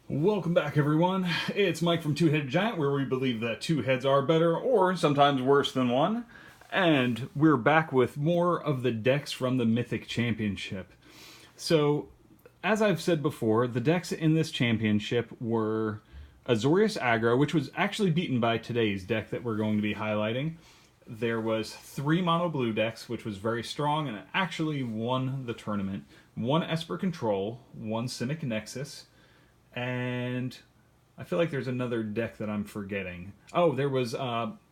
Welcome back, everyone. It's Mike from Two-Headed Giant, where we believe that two heads are better, or sometimes worse than one. And we're back with more of the decks from the Mythic Championship. So, as I've said before, the decks in this championship were Azorius Aggro, which was actually beaten by today's deck that we're going to be highlighting. There was 3 mono blue decks, which was very strong, and it actually won the tournament. 1 Esper Control, 1 Simic Nexus, and I feel like there's another deck that I'm forgetting. Oh, there was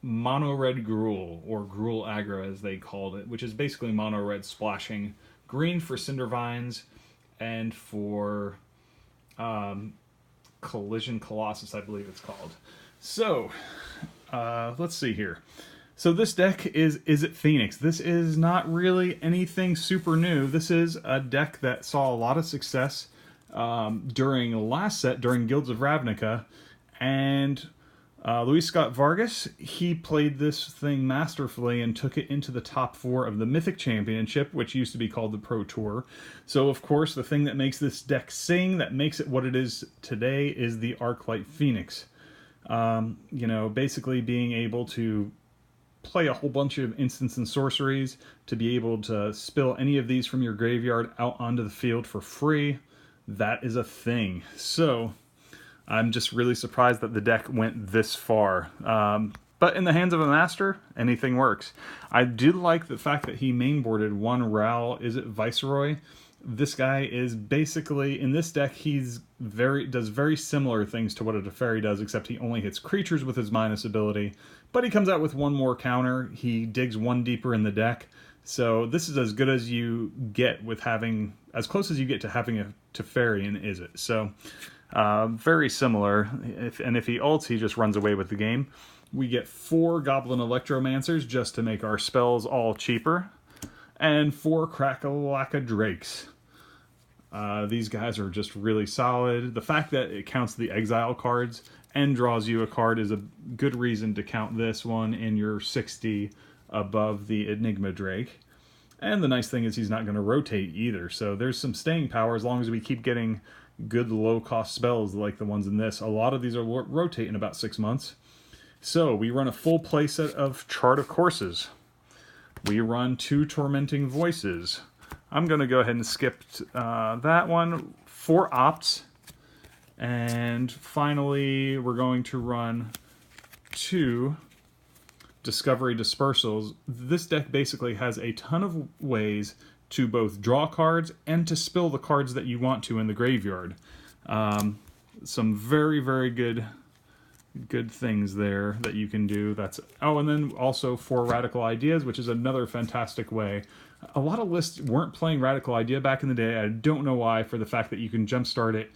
Mono Red Gruul, or Gruul Aggro as they called it, which is basically Mono Red splashing green for Cindervines and for Collision Colossus, I believe it's called. So, let's see here. So this deck is Izzet Phoenix. This is not really anything super new. This is a deck that saw a lot of success during the last set, during Guilds of Ravnica, and Scott Vargas, he played this thing masterfully and took it into the top 4 of the Mythic Championship, which used to be called the Pro Tour. So, of course, the thing that makes this deck sing, that makes it what it is today, is the Arclight Phoenix. Basically being able to play a whole bunch of instants and sorceries, to be able to spill any of these from your graveyard out onto the field for free. That is a thing. So, I'm just really surprised that the deck went this far. But in the hands of a master, anything works. I did like the fact that he mainboarded 1 Ral Izzet Viceroy. This guy is basically, in this deck, does very similar things to what a Teferi does, except he only hits creatures with his minus ability. But he comes out with 1 more counter. He digs 1 deeper in the deck. So this is as good as you get with having, as close as you get to having a Teferi in Izzet. So very similar. If he ults, he just runs away with the game. We get 4 Goblin Electromancers just to make our spells all cheaper. And 4 Crack-a-Lacka Drakes. These guys are just really solid. The fact that it counts the exile cards and draws you a card is a good reason to count this one in your 60 above the Enigma Drake. And the nice thing is he's not going to rotate either, so there's some staying power as long as we keep getting good low-cost spells like the ones in this. A lot of these will rotate in about 6 months. So we run a full playset of Chart of Courses. We run 2 Tormenting Voices. I'm going to go ahead and skip that one. 4 Opts. And finally, we're going to run 2 Discovery Dispersals. This deck basically has a ton of ways to both draw cards and to spill the cards that you want to in the graveyard. Some very, very good things there that you can do. And then also 4 Radical Ideas, which is another fantastic way. A lot of lists weren't playing Radical Idea back in the day. I don't know why, for the fact that you can jumpstart it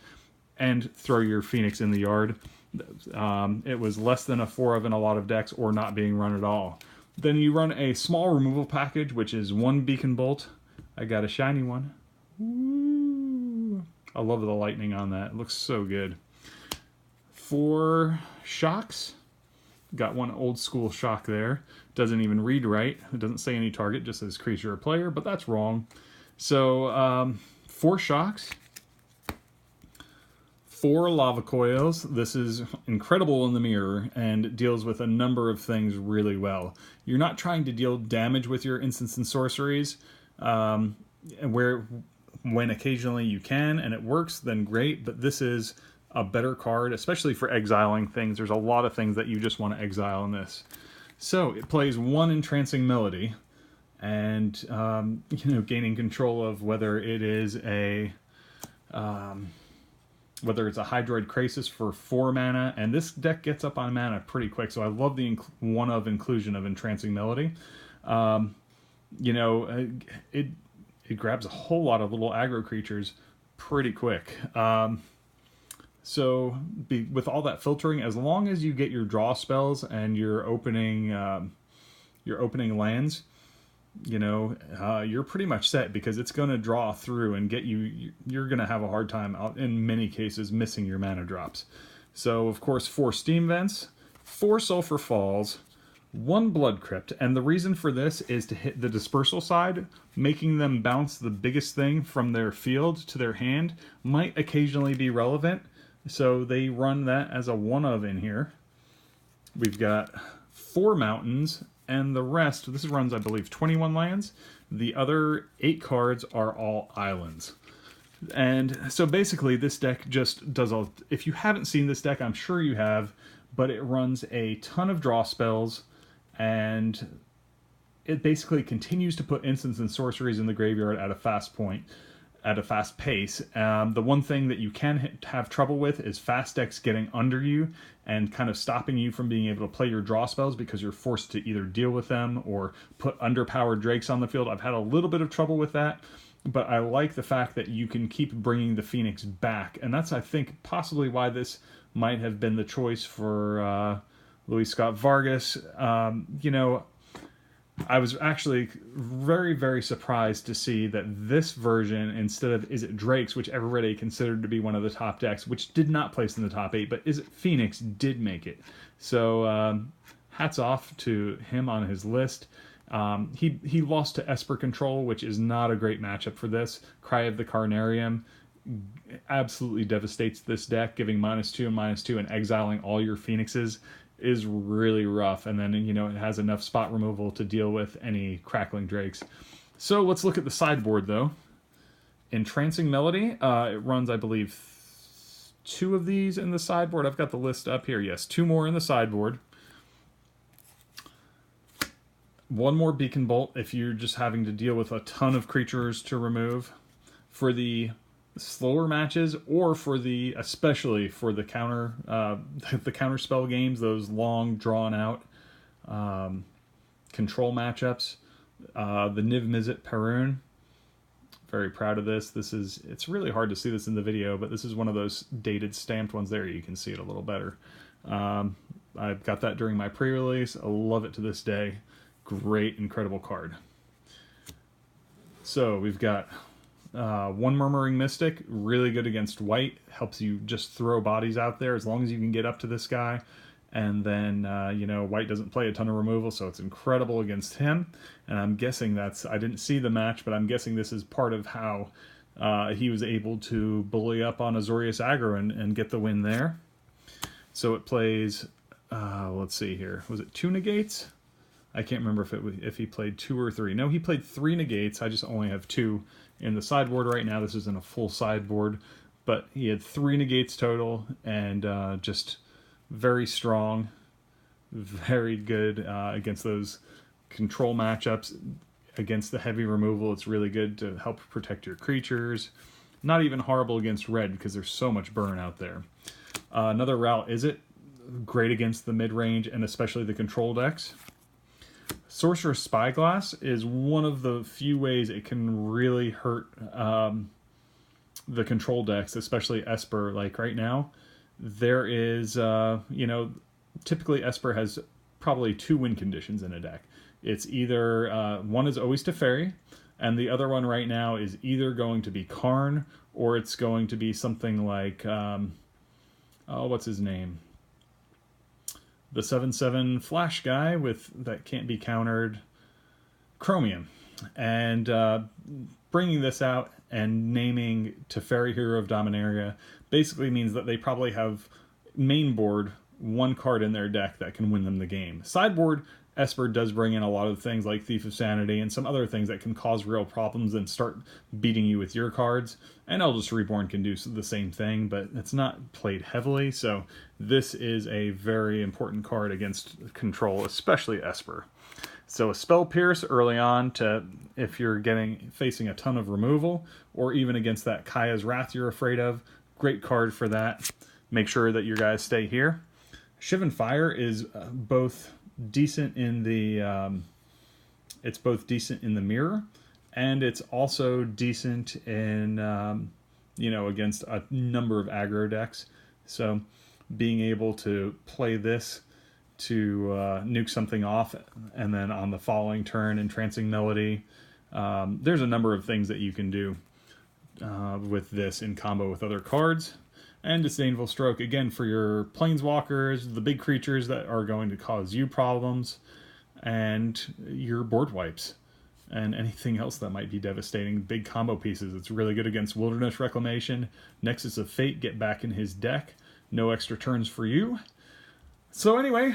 and throw your Phoenix in the yard. It was less than a 4 of in a lot of decks, or not being run at all. Then you run a small removal package, which is 1 Beacon Bolt. I got a shiny one. Woo! I love the lightning on that. It looks so good. 4 Shocks. Got 1 old school shock there. Doesn't even read right. It doesn't say any target, just says creature or player, but that's wrong. So, 4 Shocks. 4 Lava Coils. This is incredible in the mirror and deals with a number of things really well. You're not trying to deal damage with your instants and sorceries, when occasionally you can and it works, then great, but this is a better card, especially for exiling things. There's a lot of things that you just want to exile in this. So it plays 1 Entrancing Melody, and gaining control of whether it is whether it's a Hydroid Krasis for 4 mana, and this deck gets up on mana pretty quick, so I love the inclusion of Entrancing Melody. It grabs a whole lot of little aggro creatures pretty quick. With all that filtering, as long as you get your draw spells and your opening lands, you're pretty much set, because it's going to draw through and get you. You're going to have a hard time, in many cases, missing your mana drops. So, of course, 4 Steam Vents, 4 Sulphur Falls, 1 Blood Crypt, and the reason for this is to hit the dispersal side. Making them bounce the biggest thing from their field to their hand might occasionally be relevant, So they run that as a one of in here. We've got 4 mountains, and the rest, this runs, I believe, 21 lands. The other 8 cards are all islands. And so basically this deck just does all... If you haven't seen this deck, I'm sure you have, but it runs a ton of draw spells, and it basically continues to put instants and sorceries in the graveyard at a fast pace. The one thing that you can have trouble with is fast decks getting under you and kind of stopping you from being able to play your draw spells because you're forced to either deal with them or put underpowered drakes on the field. I've had a little bit of trouble with that, but I like the fact that you can keep bringing the Phoenix back, and that's, I think, possibly why this might have been the choice for Scott Vargas. You know, I was actually very, very surprised to see that this version, instead of Izzet Drakes, which everybody considered to be one of the top decks, which did not place in the top 8, but Izzet Phoenix did make it. So hats off to him on his list. He lost to Esper Control, which is not a great matchup for this. Cry of the Carnarium absolutely devastates this deck, giving -2 and -2 and exiling all your Phoenixes is really rough, and then, you know, it has enough spot removal to deal with any crackling drakes. So let's look at the sideboard, though. Entrancing Melody, it runs, I believe, 2 of these in the sideboard. I've got the list up here. Yes, 2 more in the sideboard. 1 more Beacon Bolt if you're just having to deal with a ton of creatures to remove. For the slower matches, or for the, especially for the counter spell games, those long drawn out control matchups, the Niv Mizzet Perun. Very proud of this. It's really hard to see this in the video, but this is one of those dated stamped ones. There you can see it a little better. I've got that during my pre-release. I love it to this day. Great, incredible card. So we've got 1 Murmuring Mystic, really good against white, helps you just throw bodies out there as long as you can get up to this guy. And then, you know, white doesn't play a ton of removal, so it's incredible against him. And I'm guessing I didn't see the match, but I'm guessing this is part of how he was able to bully up on Azorius aggro and get the win there. So it plays, let's see here, was it 2 negates? I can't remember if he played 2 or 3. No, he played 3 negates. I just only have 2 in the sideboard right now. This isn't a full sideboard, but he had 3 negates total, and just very strong, very good against those control matchups. Against the heavy removal, it's really good to help protect your creatures. Not even horrible against red because there's so much burn out there. Another route, Izzet, great against the mid-range and especially the control decks. Sorcerer's Spyglass is one of the few ways it can really hurt the control decks, especially Esper. Like right now, there is, you know, typically Esper has probably 2 win conditions in a deck. It's either, one is always Teferi, and the other one right now is either going to be Karn, or it's going to be something like, oh, what's his name? The 7/7 flash guy that can't be countered, Chromium. And bringing this out and naming Teferi, Hero of Dominaria, basically means that they probably have main board 1 card in their deck that can win them the game. Sideboard, Esper does bring in a lot of things like Thief of Sanity and some other things that can cause real problems and start beating you with your cards. And Eldest Reborn can do the same thing, but it's not played heavily, so this is a very important card against control, especially Esper. So a Spell Pierce early on to if you're facing a ton of removal, or even against that Kaya's Wrath you're afraid of. Great card for that. Make sure that your guys stay here. Shivan Fire is both decent in the mirror, and it's also decent in you know, against a number of aggro decks. So being able to play this to nuke something off, and then on the following turn, Entrancing Melody. There's a number of things that you can do with this in combo with other cards. And Disdainful Stroke, again, for your planeswalkers, the big creatures that are going to cause you problems, and your board wipes. and anything else that might be devastating. Big combo pieces. It's really good against Wilderness Reclamation. Nexus of Fate, get back in his deck. No extra turns for you. So anyway,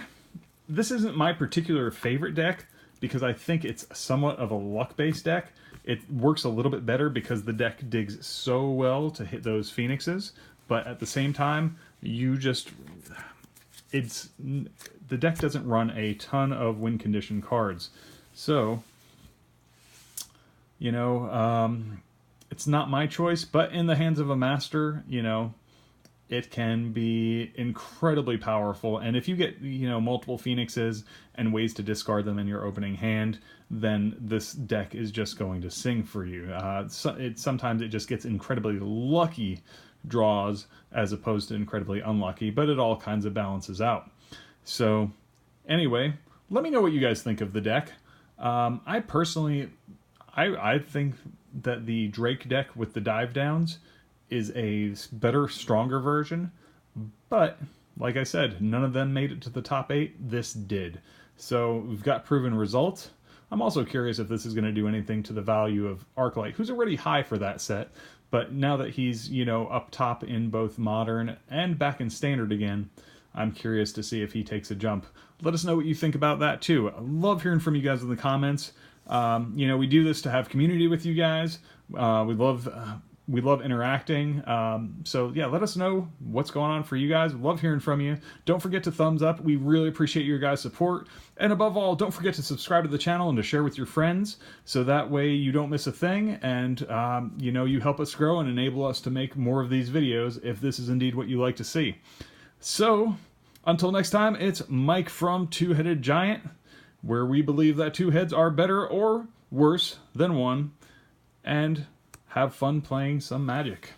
this isn't my particular favorite deck because I think it's somewhat of a luck-based deck. It works a little bit better because the deck digs so well to hit those Phoenixes, but at the same time, the deck doesn't run a ton of win condition cards. So, you know, it's not my choice, but in the hands of a master, you know, it can be incredibly powerful. And if you get, you know, multiple Phoenixes and ways to discard them in your opening hand, then this deck is just going to sing for you. Sometimes it just gets incredibly lucky draws as opposed to incredibly unlucky, but it all kinds of balances out. So anyway, let me know what you guys think of the deck. I personally, I think that the Drake deck with the dive downs is a better, stronger version, but like I said, none of them made it to the top 8. This did. So we've got proven results. I'm also curious if this is going to do anything to the value of Arclight, who's already high for that set, but now that he's, you know, up top in both Modern and back in Standard again, I'm curious to see if he takes a jump. Let us know what you think about that too. I love hearing from you guys in the comments. You know, we do this to have community with you guys. We love interacting. So yeah, let us know what's going on for you guys. Love hearing from you. Don't forget to thumbs up. We really appreciate your guys' support. And above all, don't forget to subscribe to the channel and to share with your friends, so that way you don't miss a thing, and you know, you help us grow and enable us to make more of these videos if this is indeed what you like to see. So until next time, it's Mike from Two-Headed Giant, where we believe that 2 heads are better or worse than 1, and have fun playing some Magic.